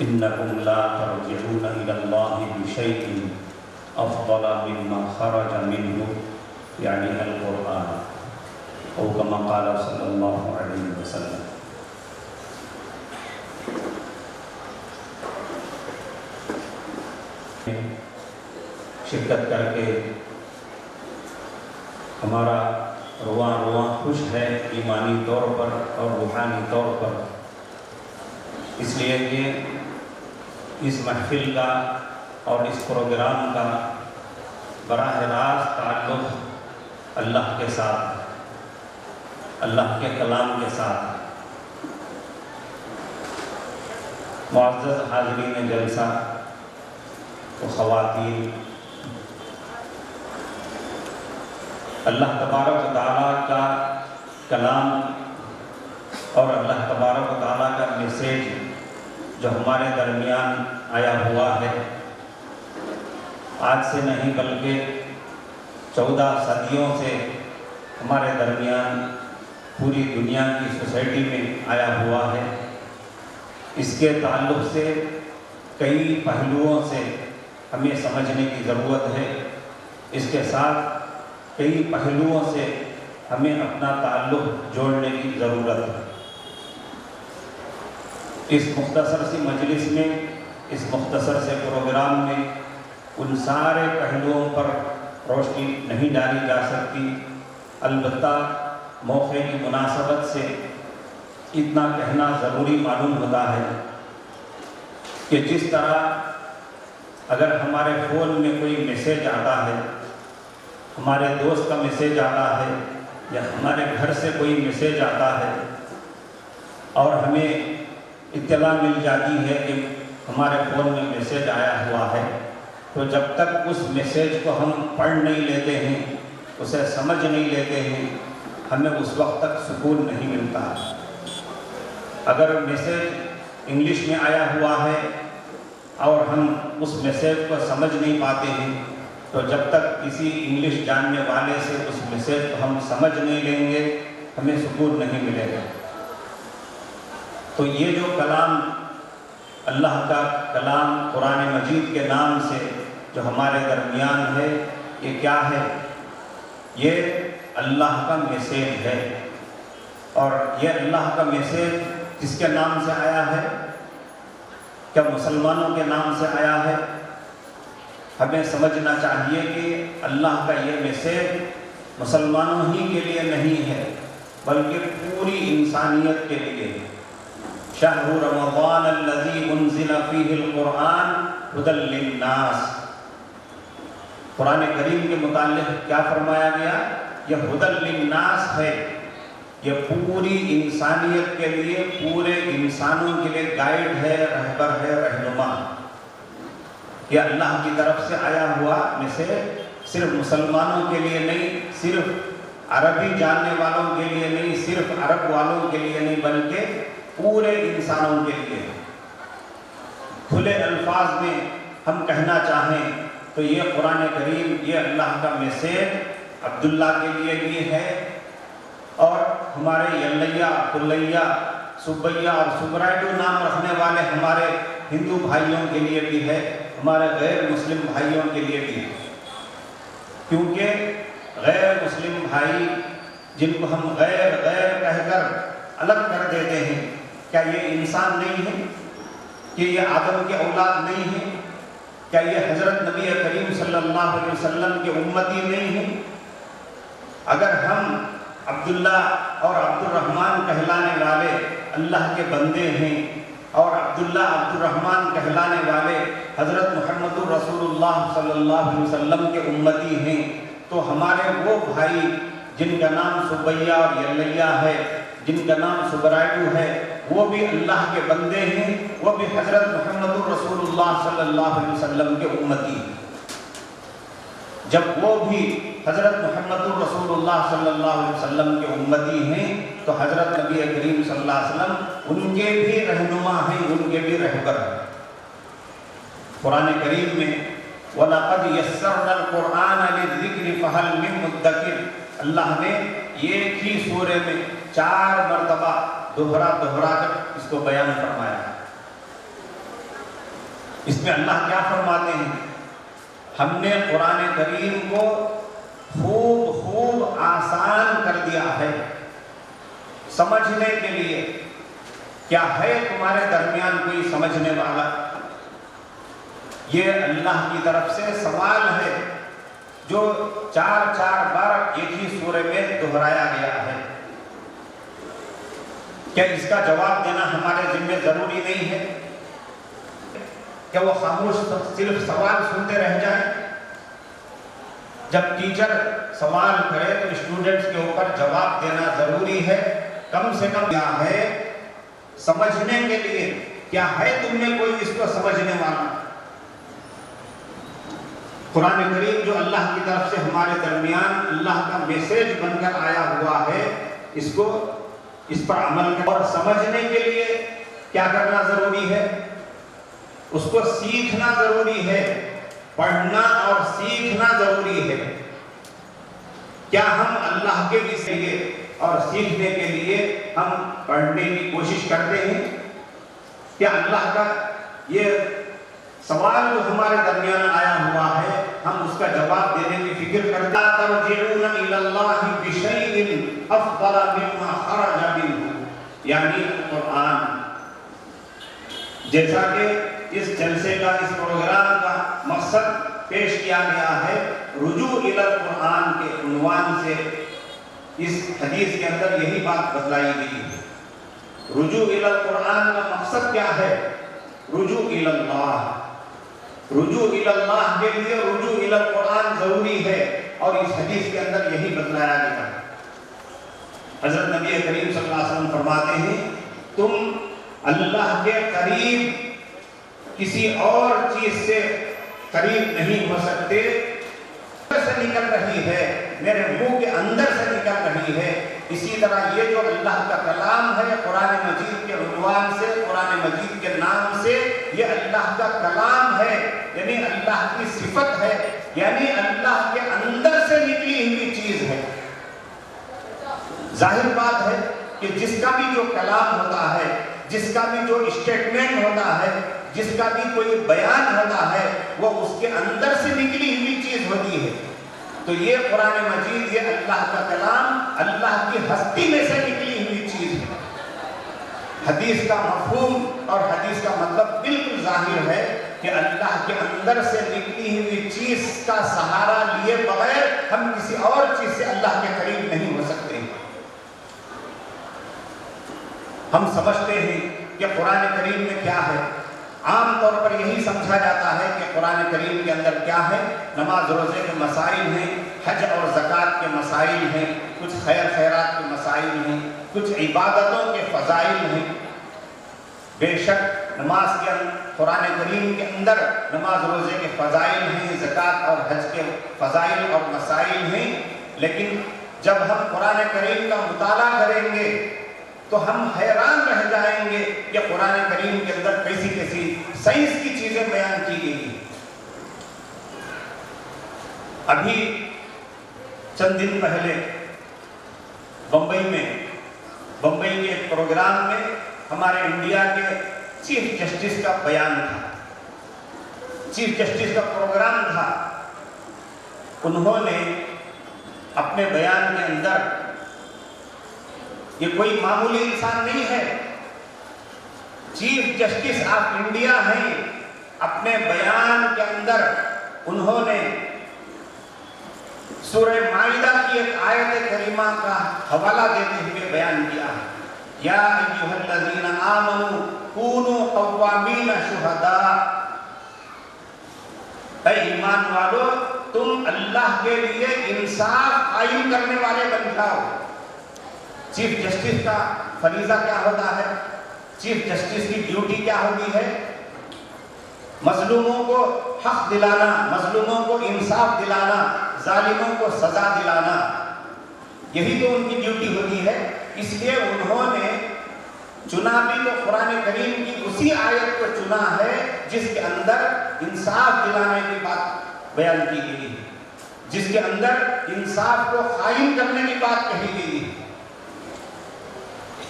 إنكم لا ترجعون إلى الله بشيء أفضل مما خرج منه يعني القرآن أو كما قال صلی اللہ علیہ وسلم۔ شرکت کر کے ہمارا رواں خوش ہے ایمانی طور پر اور روحانی طور پر، اس لیے کہ اس محفل کا اور اس پروگرام کا براہ راست تعلق اللہ کے ساتھ، اللہ کے کلام کے ساتھ۔ معزز حاضرین جلسہ و خواتین، اللہ تبارک و تعالیٰ کا کلام اور اللہ تبارک و تعالیٰ کا میسیج جو ہمارے درمیان آیا ہوا ہے، آج سے نہیں بلکہ 14 صدیوں سے ہمارے درمیان پوری دنیا کی سوسائٹی میں آیا ہوا ہے۔ اس کے تعلق سے کئی پہلوؤں سے ہمیں سمجھنے کی ضرورت ہے، اس کے ساتھ کئی پہلوؤں سے ہمیں اپنا تعلق جوڑنے کی ضرورت ہے۔ اس مختصر سی مجلس میں، اس مختصر سے پروگرام میں ان سارے پہلوؤں پر روشنی نہیں ڈالی جا سکتی، البتہ موقع کی مناسبت سے اتنا کہنا ضروری معلوم ہوتا ہے کہ جس طرح اگر ہمارے فون میں کوئی میسیج آتا ہے، ہمارے دوست کا میسیج آتا ہے یا ہمارے گھر سے کوئی میسیج آتا ہے اور ہمیں اطلاع مل جاتی ہے کہ ہمارے فون میں میسیج آیا ہوا ہے، تو جب تک اس میسیج کو ہم پڑھ نہیں لیتے ہیں، اسے سمجھ نہیں لیتے ہیں، ہمیں اس وقت تک سکون نہیں ملتا۔ اگر میسیج انگلش میں آیا ہوا ہے اور ہم اس میسیج کو سمجھ نہیں پاتے ہیں، تو جب تک کسی انگلش جاننے والے سے اس میسیج کو ہم سمجھ نہیں لیں گے، ہمیں سکون نہیں ملے گا۔ تو یہ جو کلام، اللہ کا کلام قرآن مجید کے نام سے جو ہمارے درمیان ہے، یہ کیا ہے؟ یہ اللہ کا میسیج ہے۔ اور یہ اللہ کا میسیج کس کے نام سے آیا ہے؟ کیا مسلمانوں کے نام سے آیا ہے؟ ہمیں سمجھنا چاہیے کہ اللہ کا یہ میسیج مسلمانوں ہی کے لیے نہیں ہے بلکہ پوری انسانیت کے لیے ہے۔ شہر رمضان الذی انزل فیہ القرآن ھدی للناس۔ قرآن کریم کے متعلق کیا فرمایا گیا؟ یہ ھدی للناس ہے، یہ پوری انسانیت کے لیے، پورے انسانوں کے لیے گائیڈ ہے، رہبر ہے، رہنما۔ یہ اللہ کی طرف سے آیا ہوا میں سے صرف مسلمانوں کے لیے نہیں، صرف عربی جاننے والوں کے لیے نہیں، صرف عرب والوں کے لیے نہیں، بلکہ پورے انسانوں کے لیے۔ کھلے الفاظ میں ہم کہنا چاہیں تو یہ قرآن کریم، یہ اللہ کا میسیج عبداللہ کے لیے بھی ہے، اور ہمارے یلیہ، کلیہ، سبیہ اور سبرائیڈو نام رکھنے والے ہمارے ہندو بھائیوں کے لیے بھی ہے، ہمارے غیر مسلم بھائیوں کے لیے بھی ہے۔ کیونکہ غیر مسلم بھائی جن کو ہم غیر کہہ کر الگ کر دیتے ہیں، کیا یہ انسان نہیں ہے؟ کہ یہ آدم کے اولاد نہیں ہے؟ کیا یہ حضرت نبی کریم صلی اللہ علیہ وسلم کے امتی نہیں ہے؟ اگر ہم عبداللہ اور عبد الرحمن کہلانے والے اللہ کے بندے ہیں اور عبداللہ عبد الرحمن کہلانے والے حضرت محمد رسول اللہ صلی اللہ علیہ وسلم کے امتی ہیں، تو ہمارے وہ بھائی جن کا نام سبیہ اور یلیہ ہے، جن کا نام سبرائیڈو ہے، وہ بھی اللہ کے بندے ہیں، وہ بھی حضرت محمد رسول اللہ صلی اللہ علیہ وسلم کے امتی ہیں۔ جب وہ بھی حضرت محمد رسول اللہ صلی اللہ علیہ وسلم کے امتی ہیں، تو حضرت نبی کریم صلی اللہ علیہ وسلم ان کے بھی رہنما ہیں، ان کے بھی رہبر ہیں۔ قرآن کریم میں وَلَقَدْ يَسَّرْنَا الْقُرْآنَ لِلذِّكْرِ فَهَلْ مِن مُدَّكِرٍ، اللہ نے ایک ہی سورے میں 4 مرتبہ دوہرا کر اس کو بیان فرمایا۔ اس میں اللہ کیا فرماتے ہیں؟ ہم نے قرآن کریم کو خوب آسان کر دیا ہے سمجھنے کے لیے۔ کیا ہے تمہارے درمیان کوئی سمجھنے والا؟ یہ اللہ کی طرف سے سوال ہے جو 4 بار ایک ہی سورہ میں دہرایا گیا ہے۔ کیا اس کا جواب دینا ہمارے ذمہ ضروری نہیں ہے؟ کیا وہ خاموش صرف سوال سنتے رہ جائیں؟ جب ٹیچر سوال کرے تو اسٹوڈنٹس کے اوپر جواب دینا ضروری ہے۔ کم سے کم کیا ہے سمجھنے کے لیے، کیا ہے تم میں کوئی اس کو سمجھنے والا؟ قرآن کریم جو اللہ کی طرف سے ہمارے درمیان اللہ کا میسیج بن کر آیا ہوا ہے، اس پر عمل کرنا اور سمجھنے کے لیے کیا کرنا ضروری ہے؟ اس کو سیکھنا ضروری ہے، پڑھنا اور سیکھنا ضروری ہے۔ کیا ہم اللہ کے لیے اور سیکھنے کے لیے ہم پڑھنے کی کوشش کرتے ہیں؟ کیا اللہ کا یہ سوال جو ہمارے درمیان آیا ہوا ہے ہم اس کا جواب دینے کی فکر کرتے ہیں؟ ترجعون الی اللہ بشیء افضل مما خرج منہ، یعنی قرآن۔ جیسا کہ اس جلسے کا، اس پروگرام کا مقصد پیش کیا گیا ہے، رجوع الی القرآن کے عنوان سے اس حدیث کے اندر یہی بات بتلائی گئی ہے۔ رجوع الی القرآن کا مقصد کیا ہے؟ رجوع الی اللہ۔ رجوع الی اللہ کے لیے رجوع الی القرآن ضروری ہے، اور اس حدیث کے اندر یہی بتلایا گیا ہے۔ حضرت نبی کریم صلی اللہ علیہ وسلم فرماتے ہیں تم اللہ کے قریب کسی اور چیز سے قریب نہیں ہو سکتے، سے نکل رہی ہے، میرے منہ کے اندر سے نکل رہی ہے۔ اسی طرح یہ جو اللہ کا کلام ہے قرآن مجید کے عنوان سے، قرآن مجید کے نام سے، یہ اللہ کا کلام ہے، یعنی اللہ کی صفت ہے، یعنی اللہ کے اندر سے نکلی ہوئی چیز ہے۔ ظاہر بات ہے کہ جس کا بھی جو کلام ہوتا ہے، جس کا بھی جو اسٹیٹمنٹ ہوتا ہے، جس کا بھی کوئی بیان ہوتا ہے، وہ اس کے اندر سے نکلی ہوئی چیز ہوتی ہے۔ تو یہ قرآن مجید، یہ اللہ کا کلام اللہ کی ہستی میں سے نکلی ہوئی چیز ہے۔ حدیث کا مفہوم اور حدیث کا مطلب بالکل ظاہر ہے کہ اللہ کے اندر سے نکلی ہوئی چیز کا سہارا لیے بغیر ہم کسی اور چیز سے اللہ کے قریب نہیں ہو سکتے۔ ہم سمجھتے ہیں کہ قرآن کریم میں کیا ہے، عام طور پر یہی سمجھا جاتا ہے کہ قرآن کریم کے اندر کیا ہے، نماز روزے کے مسائل ہیں، حج اور زکوٰۃ کے مسائل ہیں، کچھ خیر خیرات کے مسائل ہیں، کچھ عبادتوں کے فضائل ہیں۔ بے شک نماز کے قرآن کریم کے اندر نماز روزے کے فضائل ہیں، زکوٰۃ اور حج کے فضائل اور مسائل ہیں، لیکن جب ہم قرآن کریم کا مطالعہ کریں گے تو ہم حیران رہ جائیں گے کہ قرآن کریم کے اندر کیسی کیسی سائنس کی چیزیں بیان کی گئی ہیں۔ ابھی چند دن پہلے بمبئی کے ایک پروگرام میں ہمارے انڈیا کے چیف جسٹس کا بیان تھا، چیف جسٹس کا پروگرام تھا۔ انہوں نے اپنے بیان کے اندر، یہ کوئی معمولی انسان نہیں ہے، چیف جسٹس آف انڈیا ہیں، اپنے بیان کے اندر انہوں نے سورہ مائدہ کی ایک آیت کریمہ کا حوالہ دیتے ہوئے بیان کیا ہے، یا ایھا الذین آمنوا کونوا قوامین شہداء، اے ایمان والو تم اللہ کے لیے انصاف قائم کرنے والے بن جاؤ۔ چیف جسٹس کا فریضہ کیا ہوتا ہے؟ چیف جسٹس کی ڈیوٹی کیا ہوتی ہے؟ مظلوموں کو حق دلانا، مظلوموں کو انصاف دلانا، ظالموں کو سزا دلانا، یہی تو ان کی ڈیوٹی ہوتی ہے۔ اس لیے انہوں نے چنا بھی تو قرآن کریم کی اسی آیت کو چنا ہے جس کے اندر انصاف دلانے کی بات بیان کی گئی ہے، جس کے اندر انصاف کو قائم کرنے کی بات کہی گئی ہے۔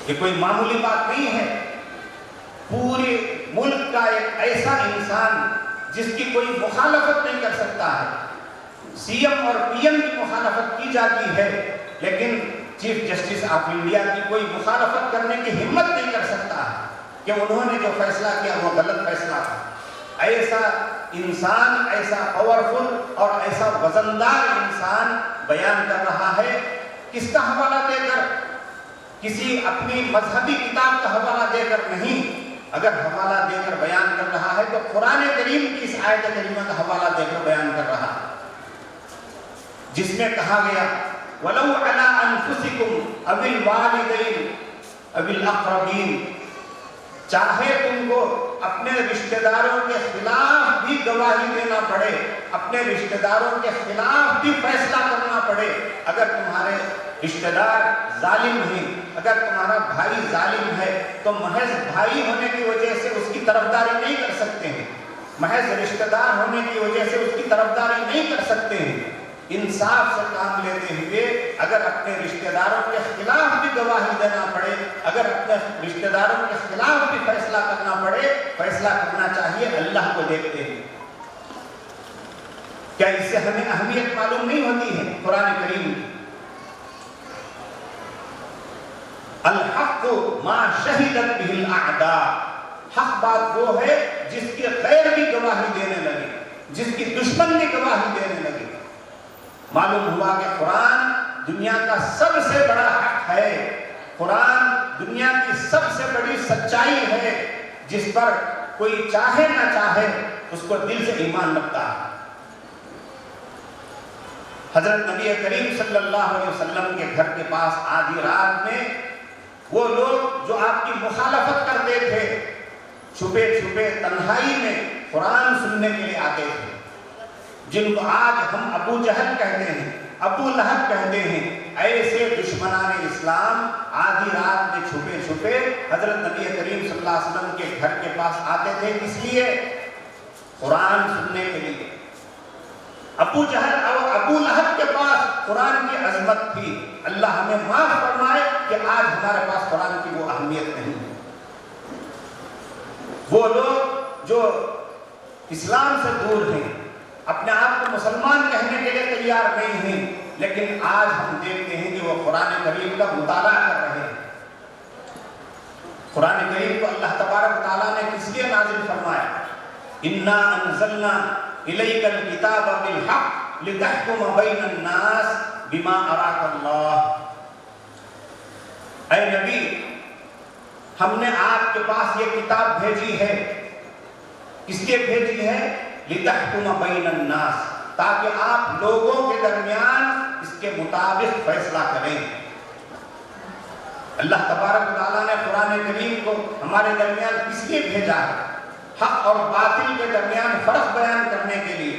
یہ کوئی معمولی بات نہیں ہے، پورے ملک کا ایک ایسا انسان جس کی کوئی مخالفت نہیں کر سکتا ہے. سی ایم اور پی ایم کی مخالفت کی جاتی ہے لیکن چیف جسٹس آف انڈیا کی کوئی مخالفت کرنے کی ہمت نہیں کر سکتا ہے کہ انہوں نے جو فیصلہ کیا وہ غلط فیصلہ تھا. ایسا انسان، ایسا پاورفل اور ایسا وزندار انسان بیان کر رہا ہے. کس کا حوالہ دے کر؟ کسی اپنی مذہبی کتاب کا حوالہ دے کر نہیں. اگر حوالہ دے کر بیان کر رہا ہے تو قرآن کریم کی اس آیت کریمہ کا حوالہ دے کر بیان کر رہا ہے، جس میں کہا گیا وَلَوْ عَلَىٰ أَنفُسِكُمْ أَوِ الْوَالِدَيْنِ أَوِ الْأَقْرَبِينَ، چاہے تم کو اپنے رشتہ داروں کے خلاف بھی گواہی دینا پڑے، اپنے رشتہ داروں کے خلاف بھی فیصلہ کرنا پڑے. اگر تمہارے رشتہ دار ظالم ہیں، اگر تمہارا بھائی ظالم ہے تو محض بھائی ہونے کی وجہ سے اس کی طرفداری نہیں کر سکتے ہیں، محض رشتہ دار ہونے کی وجہ سے اس کی طرفداری نہیں کر سکتے ہیں. انصاف سے کام لیتے ہوئے اگر اپنے رشتہ داروں کے خلاف بھی گواہی دینا پڑے، اگر اپنے رشتہ داروں کے خلاف بھی فیصلہ کرنا پڑے، فیصلہ کرنا چاہیے اللہ کو دیکھتے ہیں. کیا اس سے ہمیں اہمیت معلوم نہیں ہوتی ہے قرآن کریم کی؟ الحق ما شہدت بہ الاعداء، حق بات وہ ہے جس کی غیر بھی گواہی دینے لگے، جس کی دشمن بھی گواہی دینے لگے. معلوم ہوا کہ قرآن دنیا کا سب سے بڑا حق ہے، قرآن دنیا کی سب سے بڑی سچائی ہے جس پر کوئی چاہے نہ چاہے اس کو دل سے ایمان رکھتا ہے. حضرت نبی کریم صلی اللہ علیہ وسلم کے گھر کے پاس آدھی رات میں وہ لوگ جو آپ کی مخالفت کرتے تھے چھپے چھپے تنہائی میں قرآن سننے کے لیے آتے تھے، جن کو آج ہم ابو جہل کہتے ہیں، ابو لہب کہتے ہیں، ایسے دشمنان اسلام آدھی رات میں چھپے چھپے حضرت نبی کریم صلی اللہ علیہ وسلم کے گھر کے پاس آتے تھے. اس لیے قرآن سننے کے لیے. ابو جہل اور ابو لہب کے پاس قرآن کی عظمت تھی. اللہ ہمیں معاف فرمائے کہ آج ہمارے پاس قرآن کی وہ اہمیت نہیں ہے. وہ لوگ جو اسلام سے دور ہیں، اپنے آپ کو مسلمان کہنے کے لیے تیار نہیں ہیں، لیکن آج ہم دیکھتے ہیں کہ وہ قرآن کریم کا مطالعہ کر رہے ہیں. قرآن کریم کو اللہ تبارک و تعالیٰ نے کس لیے نازل فرمایا؟ اِنَّا أَنزَلْنَا إِلَيْكَ الْكِتَابَ بِالْحَقِّ لِتَحْكُمَ بَيْنَ النَّاسِ بِمَا أَرَاكَ اللَّهُ. اے نبی، ہم نے آپ کے پاس یہ کتاب بھیجی ہے. کس لیے بھیجی ہے؟ لِتَحْكُمَ بَيْنَ النَّاسِ، تاکہ آپ لوگوں کے درمیان اس کے مطابق فیصلہ کریں. اللہ تبارک و تعالیٰ نے قرآن کریم کو ہمارے درمیان کس لیے بھیجا ہے؟ حق اور باطل کے درمیان فرق بیان کرنے کے لیے،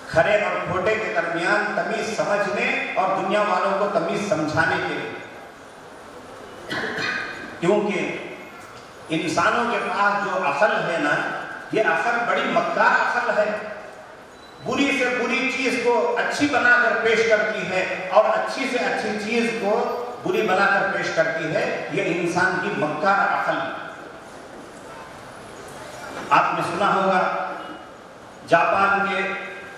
کھرے اور کھوٹے کے درمیان تمیز سمجھنے اور دنیا والوں کو تمیز سمجھانے کے لیے. کیونکہ انسانوں کے پاس جو عقل ہے نا، یہ عقل بڑی مکار عقل ہے. بری سے بری چیز کو اچھی بنا کر پیش کرتی ہے اور اچھی سے اچھی چیز کو بری بنا کر پیش کرتی ہے. یہ انسان کی مکار عقل. آپ نے سنا ہوگا جاپان کے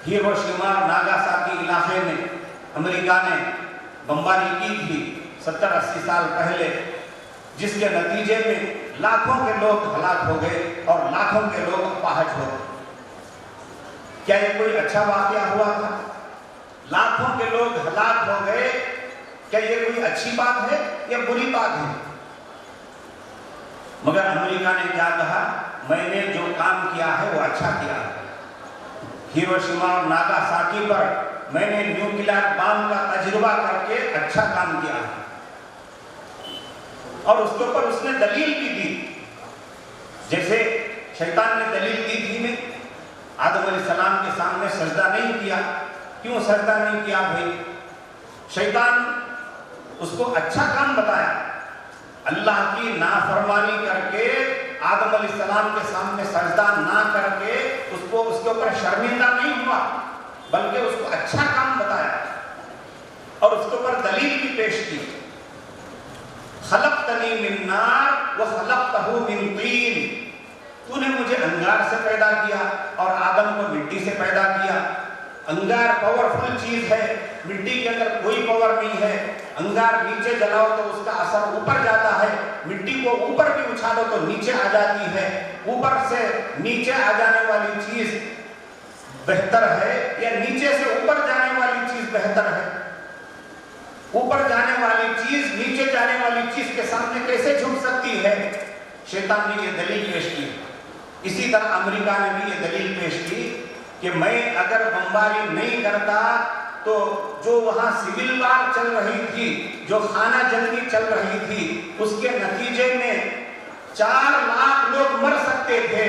ہیروشیما اور ناگاساکی علاقے میں امریکہ نے بمباری کی تھی 70-80 سال پہلے، جس کے نتیجے میں لاکھوں کے لوگ ہلاک ہو گئے اور لاکھوں کے لوگ اپاہج ہو گئے. کیا یہ کوئی اچھا واقعہ ہوا تھا؟ لاکھوں کے لوگ ہلاک ہو گئے. کیا یہ کوئی اچھی بات ہے یا بری بات ہے؟ مگر امریکہ نے کیا کہا؟ میں نے جو کام کیا ہے وہ اچھا کیا ہے. ہیروشیما اور ناگاساکی پر میں نے نیوکلیئر بام کا تجربہ کر کے اچھا کام کیا ہے. اور اس کے اوپر اس نے دلیل بھی دی، جیسے شیطان نے دلیل دی تھی میں آدم علیہ السلام کے سامنے سجدہ نہیں کیا. کیوں سجدہ نہیں کیا بھائی؟ شیطان اس کو اچھا کام بتایا. اللہ کی نافرمانی کر کے آدم علیہ السلام کے سامنے سجدہ نہ کر کے اس کے اوپر شرمندہ نہیں ہوا، بلکہ اس کو اچھا کام بتایا اور اس کے اوپر دلیل بھی پیش کی. خلقتنی من نار وخلقتہ من طین، تو نے انگار سے پیدا کیا اور آدم کو مٹی سے پیدا کیا۔ انگار پاورفل چیز ہے، مٹی کے اندر کوئی پاور نہیں ہے۔ انگار نیچے جلاؤ تو اس کا اثر اوپر جاتا ہے، مٹی کو اوپر بھی اچھالو تو نیچے آ جاتی ہے۔ اوپر سے نیچے آ جانے والی چیز بہتر ہے یا نیچے سے اوپر جانے والی چیز بہتر ہے؟ اوپر جانے والی چیز نیچے جانے والی چیز کے سامنے کیسے جھک سکتی ہے؟ شیطان نے یہ دلیل پیش کی۔ اسی طرح امریکہ نے بھی یہ دلیل پیش کی کہ میں اگر بمباری نہیں کرتا تو جو وہاں سول وار چل رہی تھی، جو خانہ جنگی چل رہی تھی، اس کے نتیجے میں 4 لاکھ لوگ مر سکتے تھے۔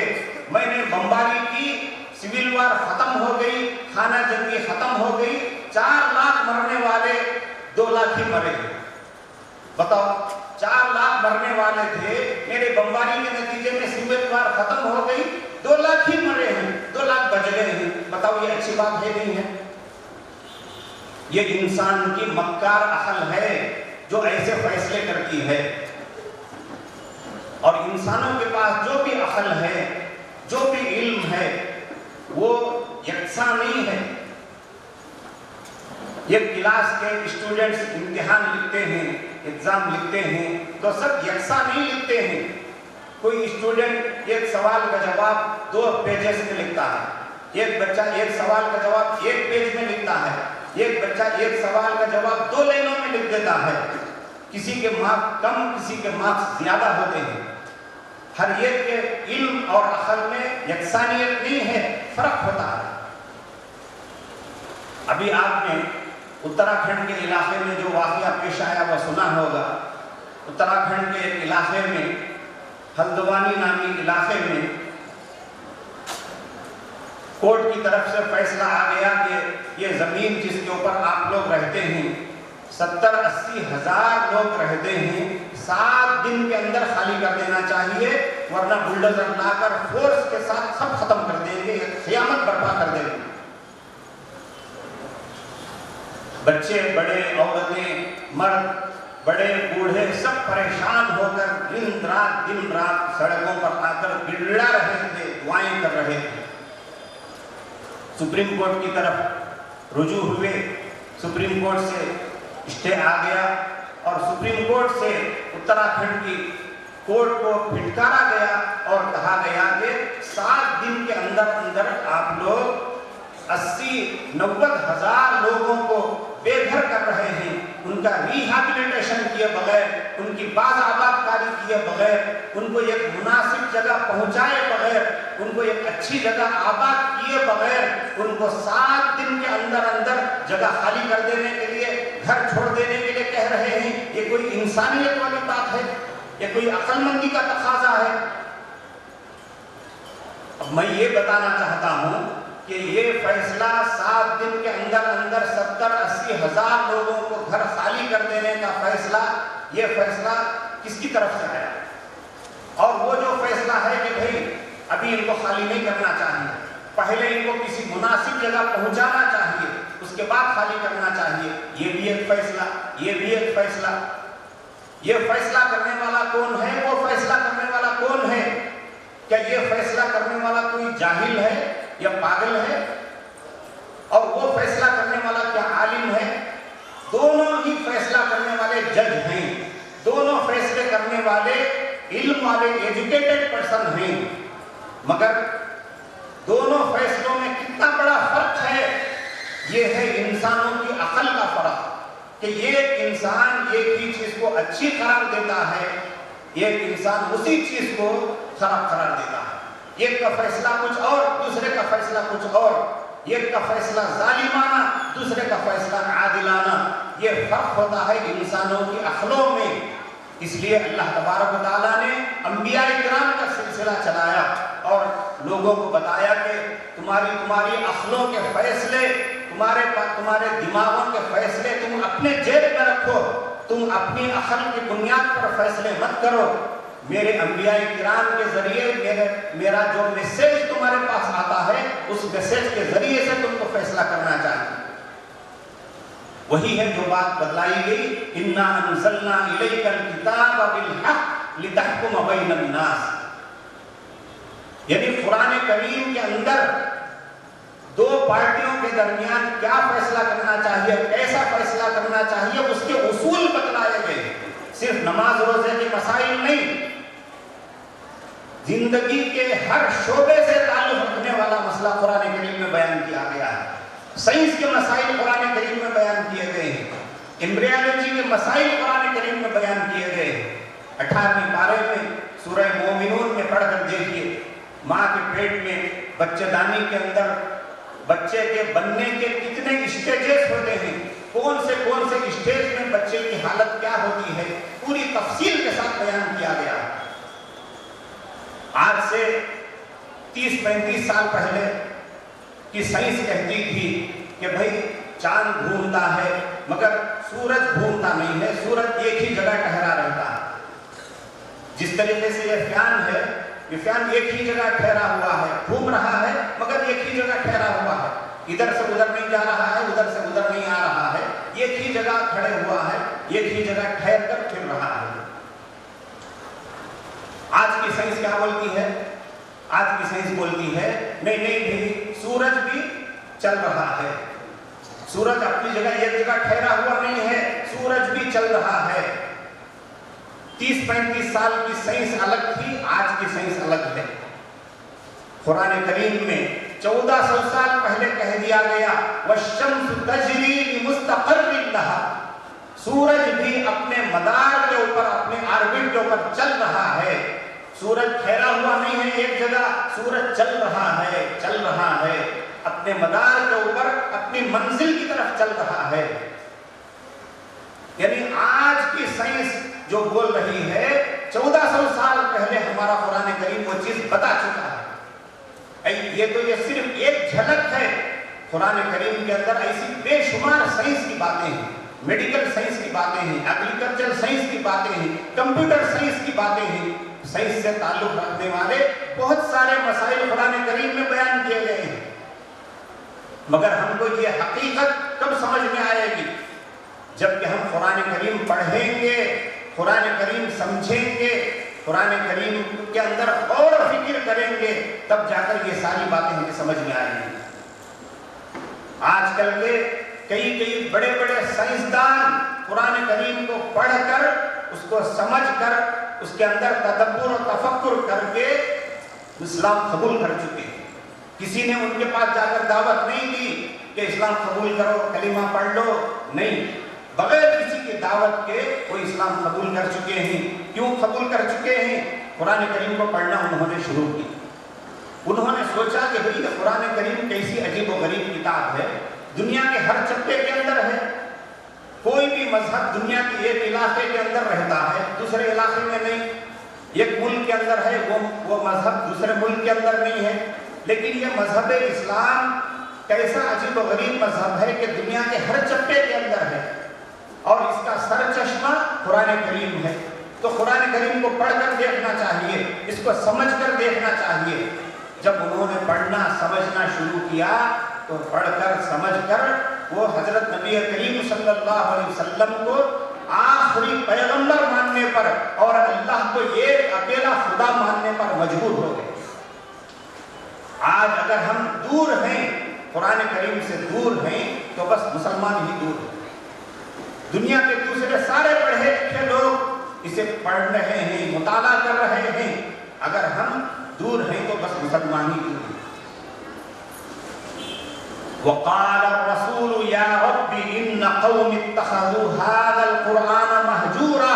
میں نے بمباری کی، سول وار ختم ہو گئی، خانہ جنگی ختم ہو گئی، 4 لاکھ مرنے والے 2 لاکھ ہی مرے۔ بتاؤ، 4 لاکھ مرنے والے تھے، میرے بمباری کے نتیجے میں سول وار ختم ہو گئی، 2 لاکھ ہی مرے ہیں، 2 لاکھ بچ گئے ہیں۔ بتاؤ یہ اچھی بات ہے نہیں ہے؟ یہ انسان کی مکار عقل ہے جو ایسے فیصلے کرتی ہے۔ اور انسانوں کے پاس جو بھی عقل ہے، جو بھی علم ہے، وہ یکساں نہیں ہے۔ یہ کلاس کے اسٹوڈنٹس امتحان لکھتے ہیں، ایگزام لکھتے ہیں تو سب یکساں نہیں لکھتے ہیں۔ کوئی اسٹوڈنٹ ایک سوال کا جواب 2 پیجز میں لکھتا ہے، ایک بچہ ایک سوال کا جواب 1 پیج میں لکھتا ہے، ایک بچہ ایک سوال کا جواب 2 لائنوں میں لکھ دیتا ہے۔ کسی کے مارکس کم، کسی کے مارکس زیادہ ہوتے ہیں۔ ہر ایک کے علم اور عقل میں یکسانیت نہیں ہے، فرق ہوتا ہے۔ ابھی آپ نے اتراکھنڈ کے علاقے میں جو واقعہ پیش آیا وہ سنا ہوگا۔ اتراکھنڈ کے ایک علاقے میں، ہلدوانی نامی علاقے میں، کورٹ کی طرف سے فیصلہ آ گیا کہ یہ زمین جس کے اوپر آپ لوگ رہتے ہیں، 70-80 ہزار لوگ رہتے ہیں، 7 دن کے اندر خالی کر دینا چاہیے، ورنہ بلڈوزر لا کر فورس کے ساتھ سب ختم کر دیں گے، قیامت برپا کر دیں گے۔ بچے بڑے، عورتیں، مرد، بڑے بوڑھے سب پریشان ہو کر دن رات سڑکوں پر آ کر گڑگڑا رہے تھے، دعائیں کر رہے تھے۔ سپریم کورٹ کی طرف رجوع ہوئے، سپریم کورٹ سے اسٹے آ گیا اور سپریم کورٹ سے اتراکھنڈ کی کورٹ کو پھٹکارا گیا اور کہا گیا کہ 7 دن کے اندر آپ لوگ 80-90 ہزار لوگوں کو بے گھر کر رہے ہیں، ان کا ریہیبلیٹیشن کیے بغیر، ان کی باز آباد کاری کیے بغیر، ان کو ایک مناسب جگہ پہنچائے بغیر، ان کو ایک اچھی جگہ آباد کیے بغیر، ان کو 7 دن کے اندر جگہ خالی کر دینے کے لیے، گھر چھوڑ دینے کے لیے کہہ رہے ہیں۔ یہ کوئی انسانیت والی بات ہے؟ یہ کوئی عقل مندی کا تقاضا ہے؟ اب میں یہ بتانا چاہتا ہوں کہ یہ فیصلہ 7 دن کے اندر 70-80 ہزار لوگوں کو گھر خالی کر دینے کا فیصلہ، یہ فیصلہ کس کی طرف سے آیا؟ اور وہ جو فیصلہ ہے کہ بھئی ابھی ان کو خالی نہیں کرنا چاہیے، پہلے ان کو کسی مناسب جگہ پہنچانا چاہیے، اس کے بعد خالی کرنا چاہیے، یہ بھی ایک فیصلہ، یہ بھی ایک فیصلہ۔ یہ فیصلہ کرنے والا کون ہے؟ وہ فیصلہ کرنے والا کون ہے؟ کیا یہ فیصلہ کرنے والا کوئی جاہل ہے یا پاگل ہے؟ اور وہ فیصلہ کرنے والا کیا عالم ہے؟ دونوں ہی فیصلہ کرنے والے جج ہیں، دونوں فیصلے کرنے والے علم والے ایجوکیٹڈ پرسن ہیں، مگر دونوں فیصلوں میں کتنا بڑا فرق ہے؟ یہ ہے انسانوں کی عقل کا فرق، کہ ایک انسان ایک ہی چیز کو اچھی قرار دیتا ہے، ایک انسان اسی چیز کو خراب قرار دیتا ہے۔ ایک کا فیصلہ کچھ اور، دوسرے کا فیصلہ کچھ اور، ایک کا فیصلہ ظالمانہ، دوسرے کا فیصلہ عادلانہ۔ یہ فرق ہوتا ہے انسانوں کی عقلوں میں۔ اس لیے اللہ تبارک و تعالیٰ نے انبیاء کرام کا سلسلہ چلایا اور لوگوں کو بتایا کہ تمہاری عقلوں کے فیصلے، تمہارے دماغوں کے فیصلے تم اپنے جیب میں رکھو، تم اپنی عقل کی بنیاد پر فیصلے مت کرو۔ میرے انبیاء کرام کے ذریعے میرا جو میسیج تمہارے پاس آتا ہے، اس میسیج کے ذریعے سے تم کو فیصلہ کرنا چاہیے۔ وہی ہے جو بات بتلائی گئی، اِنَّا أَنزَلْنَا إِلَيْكَ الْكِتَابَ بِالْحَقِّ لِتَحْكُمَ بَيْنَ النَّاسِ۔ یعنی قرآن کریم کے اندر دو پارٹیوں کے درمیان کیا فیصلہ کرنا چاہیے، کیسا فیصلہ کرنا چاہیے، اس کے اصول بتلائے گئے. صرف نماز روزے کے مسائل نہیں، زندگی کے ہر شعبے سے تعلق رکھنے والا مسئلہ قرآن کریم میں بیان کیا گیا ہے. سائنس کے مسائل قرآن کریم میں بیان کیے گئے ہیں، ایمبریالوجی کے مسائل قرآن کریم میں بیان کیے گئے ہیں. 18ویں پارے میں سورہ مومنون میں پڑھ کر دیکھیے، ماں کے پیٹ میں بچہ دانی کے اندر بچے کے بننے کے کتنے اسٹیجز ہوتے ہیں، کون سے اسٹیج میں بچے کی حالت کیا ہوتی ہے، پوری تفصیل کے ساتھ بیان کیا گیا. آج سے 30-35 سال پہلے کی سائنس کہتی تھی کہ بھائی چاند گھومتا ہے مگر سورج گھومتا نہیں ہے، سورج ایک ہی جگہ ٹھہرا رہتا ہے. جس طریقے سے یہ فیان ہے، یہ فیان ایک ہی جگہ ٹھہرا ہوا ہے، گھوم رہا ہے مگر ایک ہی جگہ ٹھہرا ہوا ہے، ادھر سے ادھر نہیں جا رہا ہے، ادھر سے ادھر نہیں آ رہا ہے، ایک ہی جگہ کھڑے ہوا ہے، ایک ہی جگہ ٹھہر کر پھر رہا ہے. آج کی سائنس کیا بولتی ہے؟ آج کی سائنس بولتی ہے نہیں بھی سورج بھی چل رہا ہے، سورج اپنی جگہ ایک جگہ ٹھہرا ہوا نہیں ہے، سورج بھی چل رہا ہے. 30-35 سال کی سائنس الگ تھی، آج کی سائنس الگ ہے. قرآن کریم میں 1400 سال پہلے کہہ دیا گیا وَالشَّمْسُ تَجْرِي لِمُسْتَقَرٍّ لَهَا، سورج بھی اپنے مدار کے اوپر، اپنے آربٹ کے اوپر چل رہا ہے. سورج ٹھہرا ہوا نہیں ہے ایک جگہ، سورج چل رہا ہے اپنے مدار کے اوپر، اپنی منزل کی طرف چل رہا ہے. یعنی آج کی سائنس جو بول رہی ہے 1400 سال پہلے ہمارا قرآن کریم وہ چیز بتا چکا ہے. یہ صرف ایک جھلک ہے. قرآن کریم کے اندر ایسی بے شمار سائنس کی باتیں ہیں، میڈیکل سائنس کی باتیں ہیں، ایگریکلچر سائنس کی باتیں ہیں، کمپیوٹر سائنس کی باتیں ہیں. سائنس سے تعلق رکھنے والے بہت سارے مسائل قرآن کریم میں بیان کیے گئے ہیں. مگر ہم کو یہ حقیقت کب سمجھ میں آئے گی؟ جبکہ ہم قرآن کریم پڑھیں گے، قرآن کریم سمجھیں گے، قرآن کریم کے اندر غور و فکر کریں گے، تب جا کر یہ ساری باتیں ہمیں سمجھ میں آئیں گی. آج کل کے کئی بڑے سائنسدان قرآن کریم کو پڑھ کر، اس کو سمجھ کر، اس کے اندر تدبر و تفکر کر کے اسلام قبول کر چکے ہیں. کسی نے ان کے پاس جا کر دعوت نہیں دی کہ اسلام قبول کرو، کلمہ پڑھ لو، نہیں، بغیر کسی کی دعوت کے وہ اسلام قبول کر چکے ہیں. کیوں قبول کر چکے ہیں؟ قرآن کریم کو پڑھنا انہوں نے شروع کی. انہوں نے سوچا کہ بھئی قرآن کریم کیسی عجیب و غریب کتاب ہے، دنیا کے ہر چپے کے اندر ہے. کوئی بھی مذہب دنیا کے ایک علاقے کے اندر رہتا ہے، دوسرے علاقے میں نہیں. ایک ملک کے اندر ہے وہ مذہب دوسرے ملک کے اندر نہیں ہے. لیکن یہ مذہب اسلام کیسا عجیب و غریب مذہب ہے کہ دنیا کے ہر چپے کے اندر ہے، اور اس کا سر چشمہ قرآن کریم ہے. تو قرآن کریم کو پڑھ کر دیکھنا چاہیے، اس کو سمجھ کر دیکھنا چاہیے. جب انہوں نے پڑھنا سمجھنا شروع کیا تو پڑھ کر سمجھ کر وہ حضرت نبی کریم صلی اللہ علیہ وسلم کو آخری پیغمبر ماننے پر اور اللہ کو ایک اکیلا خدا ماننے پر مجبور ہو گئے. آج اگر ہم دور ہیں، قرآن کریم سے دور ہیں، تو بس مسلمان ہی دور ہیں. دنیا کے دوسرے سارے پڑھے لکھے لوگ اسے پڑھ رہے ہیں، مطالعہ کر رہے ہیں، اگر ہم دور ہیں تو بس مسلمان ہی دور ہیں. وقال الرسول یا رب ان قوم اتخذوا هذا القرآن مہجورا.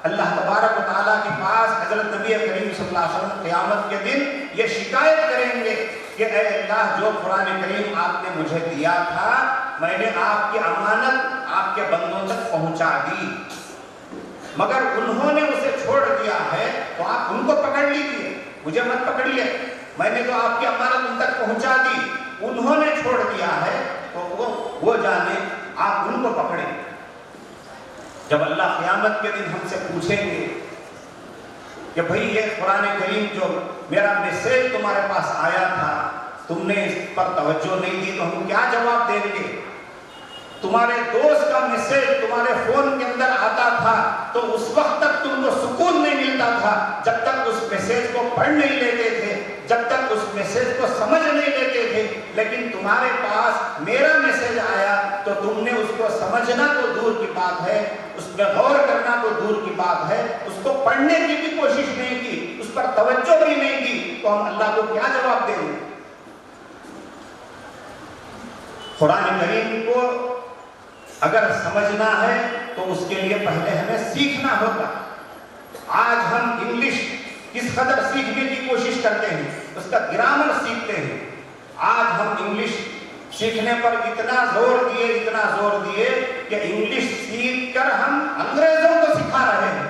اللہ تبارک و تعالیٰ کے پاس حضرت نبی کریم صلی اللہ علیہ وسلم قیامت کے دن یہ شکایت کریں گے کہ اے اللہ، جو قرآن کریم آپ نے مجھے دیا تھا میں نے آپ کی امانت آپ کے بندوں تک پہنچا دی، مگر انہوں نے اسے چھوڑ دیا ہے. تو آپ ان کو پکڑ لیجیے، مجھے مت پکڑیے، میں نے تو آپ کی امانت ان تک پہنچا دی، انہوں نے چھوڑ دیا ہے تو وہ جانے، آپ ان کو پکڑیں. جب اللہ قیامت کے دن ہم سے پوچھیں گے کہ بھئی یہ قرآن کریم جو میرا میسیج تمہارے پاس آیا تھا تم نے اس پر توجہ نہیں دی، تو ہم کیا جواب دیں گے؟ تمہارے دوست کا میسیج تمہارے فون کے اندر آتا تھا تو اس وقت تک تم کو سکون نہیں ملتا تھا جب تک اس میسیج کو پڑھ نہیں لیتے تھے، جب میسج کو سمجھ نہیں لیتے تھے، لیکن تمہارے پاس میرا میسج آیا تو تم نے اس کو سمجھنا تو دور کی بات ہے، اس پہ غور کرنا تو دور کی بات ہے، اس کو پڑھنے کی بھی کوشش نہیں کی، اس پر توجہ بھی نہیں دی، تو ہم اللہ کو کیا جواب دیں گے؟ قرآن کریم کو اگر سمجھنا ہے تو اس کے لیے پہلے ہمیں سیکھنا ہوگا۔ آج ہم انگلش کس قدر سیکھنے کی کوشش کرتے ہیں، اس کا گرامر سیکھتے ہیں۔ آج ہم انگلش سیکھنے پر اتنا زور دیے کہ انگلش سیکھ کر ہم انگریزوں کو سکھا رہے ہیں۔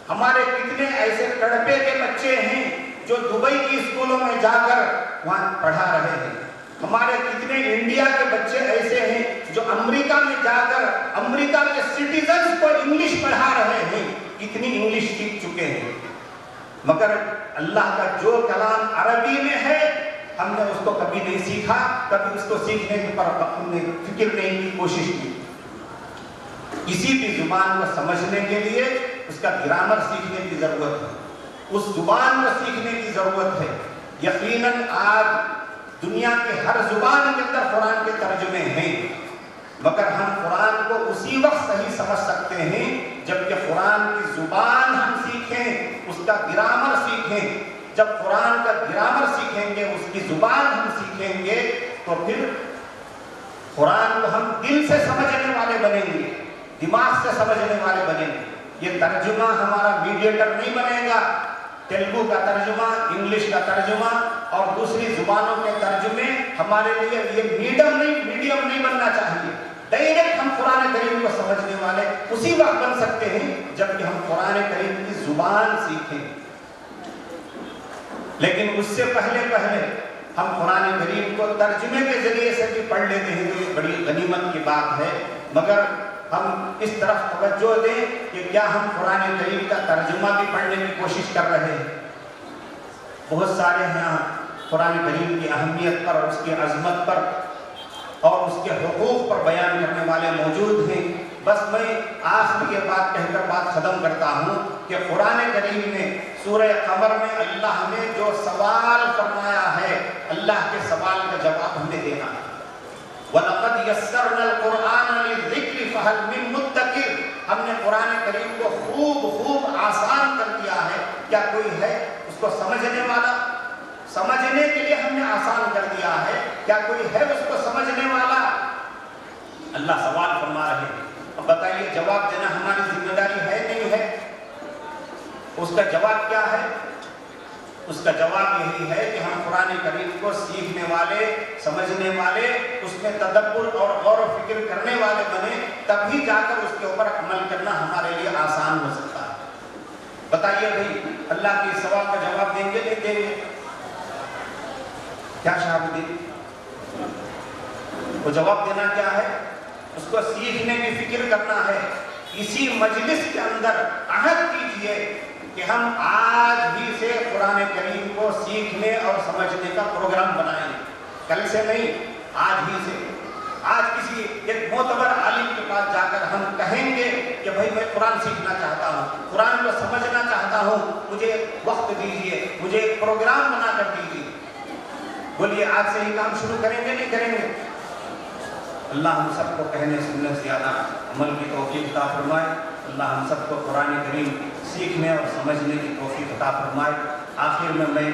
ہمارے کتنے ایسے کڑپے کے بچے ہیں جو دبئی کی اسکولوں میں جا کر وہاں پڑھا رہے ہیں۔ ہمارے کتنے انڈیا کے بچے ایسے ہیں جو امریکہ میں جا کر امریکہ کے سٹیزنز کو انگلش پڑھا رہے ہیں، اتنی انگلش سیکھ چکے ہیں، مگر اللہ کا جو کلام عربی میں ہے ہم نے اس کو کبھی نہیں سیکھا، کبھی اس کو سیکھنے پر ہم نے فکر نہیں کی، کوشش کی۔ کسی بھی زبان کو سمجھنے کے لیے اس کا گرامر سیکھنے کی ضرورت ہے، اس زبان کو سیکھنے کی ضرورت ہے۔ یقیناً آج دنیا کے ہر زبان کے اندر قرآن کے ترجمے ہیں، مگر ہم قرآن کو اسی وقت صحیح سمجھ سکتے ہیں جبکہ قرآن کی زبان ہم سیکھیں، اس کا گرامر سیکھیں۔ جب قرآن کا گرامر سیکھیں گے، اس کی زبان ہم سیکھیں گے، تو پھر قرآن کو ہم دل سے سمجھنے والے بنیں گے، دماغ سے سمجھنے والے بنیں گے۔ یہ ترجمہ ہمارا میڈیٹر نہیں بنے گا، تیلگو کا ترجمہ، انگلش کا ترجمہ اور دوسری زبانوں کے ترجمے ہمارے لیے یہ میڈیم نہیں بننا چاہیے۔ ڈائریکٹ ہم قرآن کریم کو سمجھنے والے اسی وقت بن سکتے ہیں جبکہ ہم قرآن کریم کی زبان سیکھیں، لیکن اس سے پہلے ہم قرآن کریم کو ترجمے کے ذریعے سے بھی پڑھ لیتے ہیں تو یہ بڑی غنیمت کی بات ہے، مگر ہم اس طرف توجہ دیں کہ کیا ہم قرآن کریم کا ترجمہ بھی پڑھنے کی کوشش کر رہے ہیں۔ بہت سارے یہاں قرآن کریم کی اہمیت پر، اس کی عظمت پر اور اس کے حقوق پر بیان کرنے والے موجود ہیں۔ بس میں آخر یہ بات کہہ کر بات ختم کرتا ہوں کہ قرآن کریم میں سورہ قمر میں اللہ نے جو سوال فرمایا ہے، اللہ کے سوال کا جواب ہم نے دینا ہے۔ وَلَقَدْ يَسَّرْنَا الْقُرْآنَ لِلذِّكْرِ فَهَلْ مِن مُدَّكِرٍ، ہم نے قرآن کریم کو خوب آسان کر دیا ہے، کیا کوئی ہے اس کو سمجھنے والا؟ سمجھنے کے لیے ہم نے آسان کر دیا ہے، کیا کوئی ہے اس کو سمجھنے والا؟ اللہ سوال فرما رہے ہیں۔ اب بتائیے جواب دینا ہماری ذمہ داری ہے نہیں ہے؟ اس کا جواب کیا ہے؟ اس کا جواب یہی ہے کہ ہم قرآن کریم کو سیکھنے والے، سمجھنے والے، اس میں تدبر اور غور و فکر کرنے والے بنے، تبھی جا کر اس کے اوپر عمل کرنا ہمارے لیے آسان ہو سکتا ہے۔ بتائیے بھائی اللہ کے سوال کا جواب دیں گے نہیں دیں گے؟ کیا شہابدین؟ وہ جواب دینا کیا ہے؟ اس کو سیکھنے کی فکر کرنا ہے۔ اسی مجلس کے اندر عہد کیجئے کہ ہم آج ہی سے قرآن کریم کو سیکھنے اور سمجھنے کا پروگرام بنائیں، کل سے نہیں، آج ہی سے۔ آج کسی ایک معتبر عالم کے پاس جا کر ہم کہیں گے کہ بھائی میں قرآن سیکھنا چاہتا ہوں، قرآن کو سمجھنا چاہتا ہوں، مجھے وقت دیجئے، مجھے ایک پروگرام بنا کر دیجئے۔ بولیے آج سے ہی کام شروع کریں گے نہیں کریں گے؟ اللہ ہم سب کو کہنے سننے سے زیادہ عمل کی توفیق عطا فرمائے۔ اللہ ہم سب کو قرآن کریم سیکھنے اور سمجھنے کی توفیق عطا فرمائے۔ آخر میں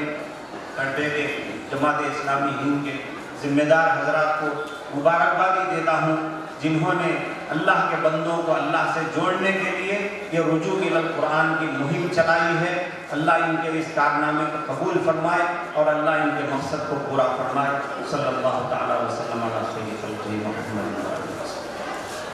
جماعت اسلامی ہند کے ذمہ دار حضرات کو مبارکبادی دیتا ہوں جنہوں نے اللہ کے بندوں کو اللہ سے جوڑنے کے لیے یہ رجوع الی القرآن کی مہم چلائی ہے۔ اللہ ان کے اس کارنامے کو قبول فرمائے اور اللہ ان کے مقصد کو پورا فرمائے۔ صلی اللہ تعالی وسلم علی سیدنا محمد۔